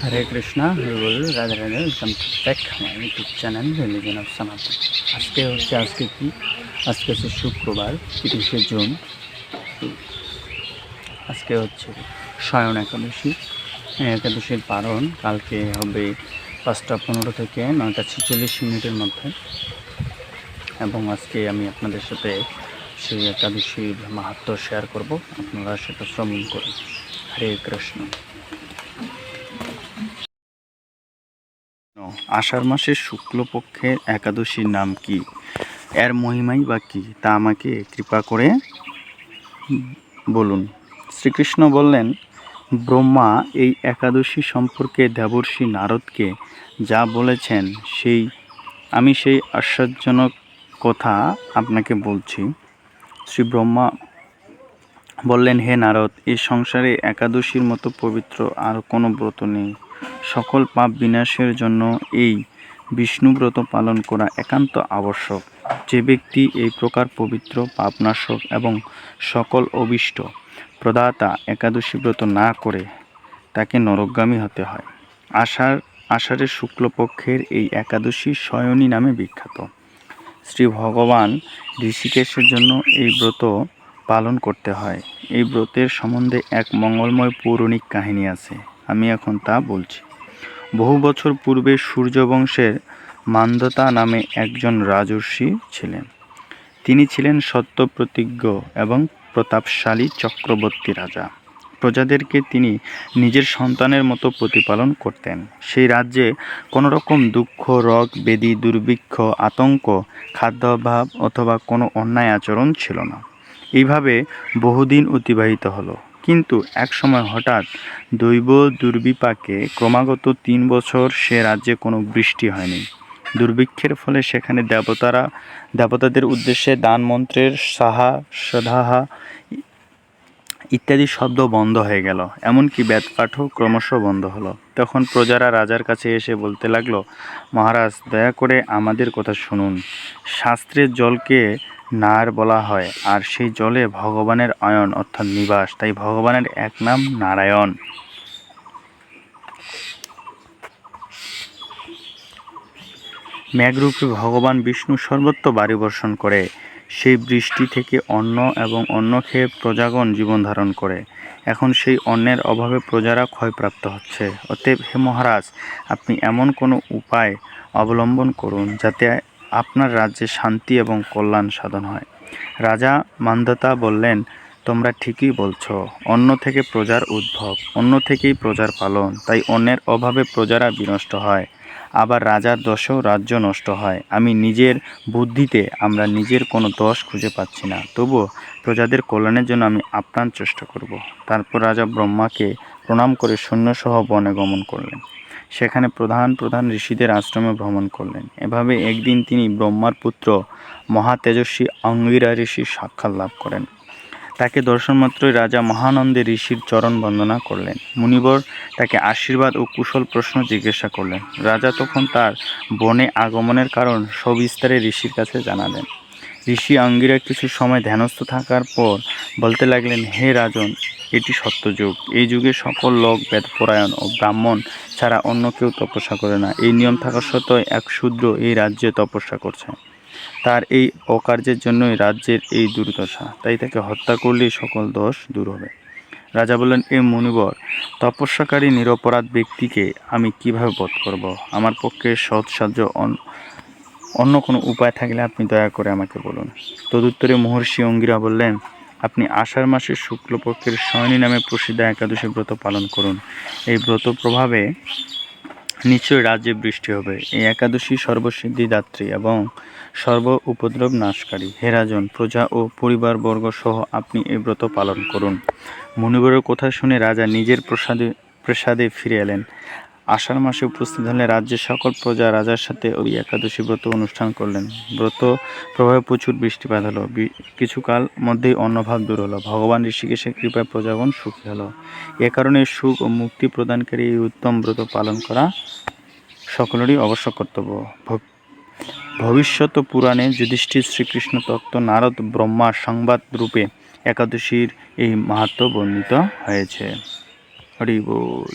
Hare Krishna, Hari ball, Radhe Radhe. Welcome to back আমার YouTube channel religion of সনাতন। আজকে হচ্ছে শুক্রবার 30শে জুন। আজকে হচ্ছে শয়ন একাদশী। একাদশীর পালন কালকে হবে 5টা 15 থেকে 9টা 46 মধ্যে। এবং আজকে আমি আপনাদের সাথে সেই একাদশীর মাহাত্ম্য শেয়ার করব, আপনারা সেটা শ্রবণ করুন। হরে কৃষ্ণ। আষাঢ় মাসের শুক্লপক্ষের একাদশীর নাম কি? এর মহিমাই বা কী তা আমাকে কৃপা করে বলুন। শ্রীকৃষ্ণ বললেন, ব্রহ্মা এই একাদশী সম্পর্কে দেবর্ষি নারদকে যা বলেছেন আমি সেই আশ্চর্যজনক কথা আপনাকে বলছি। শ্রী ব্রহ্মা বললেন, হে নারদ, এই সংসারে একাদশীর মতো পবিত্র আর কোনো ব্রত নেই। সকল পাপ বিনাশের জন্য এই বিষ্ণুব্রত পালন করা একান্ত আবশ্যক। যে ব্যক্তি এই প্রকার পবিত্র, পাপনাশক এবং সকল অভীষ্ট প্রদাতা একাদশী ব্রত না করে তাকে নরকগামী হতে হয়। আষাঢ়ের শুক্লপক্ষের এই একাদশী শয়নী নামে বিখ্যাত। শ্রী ভগবান ঋষিকেশের জন্য এই ব্রত পালন করতে হয়। এই ব্রতের সম্বন্ধে এক মঙ্গলময় পৌরাণিক কাহিনী আছে, আমি এখন তা বলছি। বহু বছর পূর্বে সূর্যবংশের মান্ধাতা নামে একজন রাজর্ষি ছিলেন। তিনি ছিলেন সত্যপ্রতিজ্ঞ এবং প্রতাপশালী চক্রবর্তী রাজা। প্রজাদেরকে তিনি নিজের সন্তানের মতো প্রতিপালন করতেন। সেই রাজ্যে কোনো রকম দুঃখ, রোগ, ব্যাধি, দুর্ভিক্ষ, আতঙ্ক, খাদ্যাভাব অথবা কোনো অন্যায় আচরণ ছিল না। এইভাবে বহুদিন অতিবাহিত হলো। কিন্তু একসময় হঠাৎ দৈব দুর্বিপাকে ক্রমাগত 3 বছর সে রাজ্যে কোনো বৃষ্টি হয়নি। দুর্ভিক্ষের ফলে সেখানে দেবতাদের উদ্দেশ্যে দান মন্ত্রের সাহা সদাহা ইত্যাদি শব্দ বন্ধ হয়ে গেল। এমনকি বেদপাঠও ক্রমশ বন্ধ হলো। তখন প্রজারা রাজার কাছে এসে বলতে লাগলো, মহারাজ, দয়া করে আমাদের কথা শুনুন। শাস্ত্রের জলকে নার বলা হয়, আর সেই জলে ভগবানের আয়ন অর্থাৎ নিবাস, তাই ভগবানের এক নাম নারায়ণ। মেঘরূপে ভগবান বিষ্ণু সর্বত্র বায়ু বর্ষণ করে। সেই বৃষ্টি থেকে অন্ন এবং অন্ন খেয়ে প্রজাগণ জীবন ধারণ করে। এখন সেই অন্নের অভাবে প্রজারা ক্ষয়প্রাপ্ত হচ্ছে। অতএব হে মহারাজ, আপনি এমন কোনো উপায় অবলম্বন করুন যাতে আপনার রাজ্যে শান্তি এবং কল্যাণ সাধন হয়। রাজা মান্ধাতা বললেন, তোমরা ঠিকই বলছ। অন্ন থেকে প্রজার উদ্ভব, অন্ন থেকেই প্রজার পালন, তাই অন্নের অভাবে প্রজারা বিনষ্ট হয়। আবার রাজার দোষেও রাজ্য নষ্ট হয়। আমি নিজের বুদ্ধিতে আমরা নিজের কোনো দোষ খুঁজে পাচ্ছি না, তবুও প্রজাদের কল্যাণের জন্য আমি আপ্রাণ চেষ্টা করব। তারপর রাজা ব্রহ্মাকে প্রণাম করে সৈন্যসহ বনে গমন করলেন। সেখানে প্রধান প্রধান ঋষিদের আশ্রমে ভ্রমণ করলেন। এভাবে একদিন তিনি ব্রহ্মার পুত্র মহাতেজস্বী অঙ্গিরা ঋষির সাক্ষাৎ লাভ করেন। তাকে দর্শনমাত্রই রাজা মহানন্দে ঋষির চরণ বন্দনা করলেন। মুনিবর তাকে আশীর্বাদ ও কুশল প্রশ্ন জিজ্ঞাসা করলেন। রাজা তখন তার বনে আগমনের কারণ সবিস্তারে ঋষির কাছে জানালেন। ঋষি অঙ্গিরা কিছু সময় ধ্যানস্থ থাকার পর বলতে লাগলেন, হে রাজন, এটি সত্যযুগ। এই যুগে সকল লোক বেদপরায়ণ ও ব্রাহ্মণ ছাড়া অন্য কেউ তপস্যা করে না। এই নিয়ম থাকা সত্ত্বেও এক শূদ্র এই রাজ্যে তপস্যা করছে। তার এই অকার্যের জন্যই রাজ্যের এই দুর্দশা, তাই তাকে হত্যা করলেই সকল দোষ দূর হবে। রাজা বললেন, এ মুনিবর, তপস্যাকারী নিরপরাধ ব্যক্তিকে আমি কিভাবে বধ করব? আমার পক্ষে সৎসাধ্য অন্য কোনো উপায় থাকলে আপনি দয়া করে আমাকে বলুন। তদুত্তরে মহর্ষি অঙ্গিরা বললেন, আপনি আষাঢ় মাসের শুক্লপক্ষের শয়নী নামে প্রসিদ্ধ একাদশী ব্রত পালন করুন। এই ব্রত প্রভাবে নিশ্চয় রাজ্যে বৃষ্টি হবে। এই একাদশী সর্বসিদ্ধিদাত্রী এবং সর্ব উপদ্রব নাশকারী। হে রাজন, প্রজা ও পরিবারবর্গ সহ আপনি এই ব্রত পালন করুন। মুনিবরের কথা শুনে রাজা নিজের প্রাসাদে ফিরে এলেন। আষাঢ় মাসে উপস্থিত হলে রাজ্যের সকল প্রজা রাজার সাথে ওই একাদশী ব্রত অনুষ্ঠান করলেন। ব্রত প্রভাবে প্রচুর বৃষ্টিপাত হলো। কিছুকাল মধ্যেই অন্নভাব দূর হলো। ভগবান ঋষিকেশের কৃপায় প্রজাগণ সুখী হলো। এ কারণে সুখ ও মুক্তি প্রদানকারী এই উত্তম ব্রত পালন করা সকলেরই অবশ্য কর্তব্য। ভবিষ্যৎ পুরাণে যুধিষ্ঠির শ্রীকৃষ্ণ তত্ত্ব নারদ ব্রহ্মার সংবাদ রূপে একাদশীর এই মাহাত্ম্য বর্ণিত হয়েছে। হরি বল।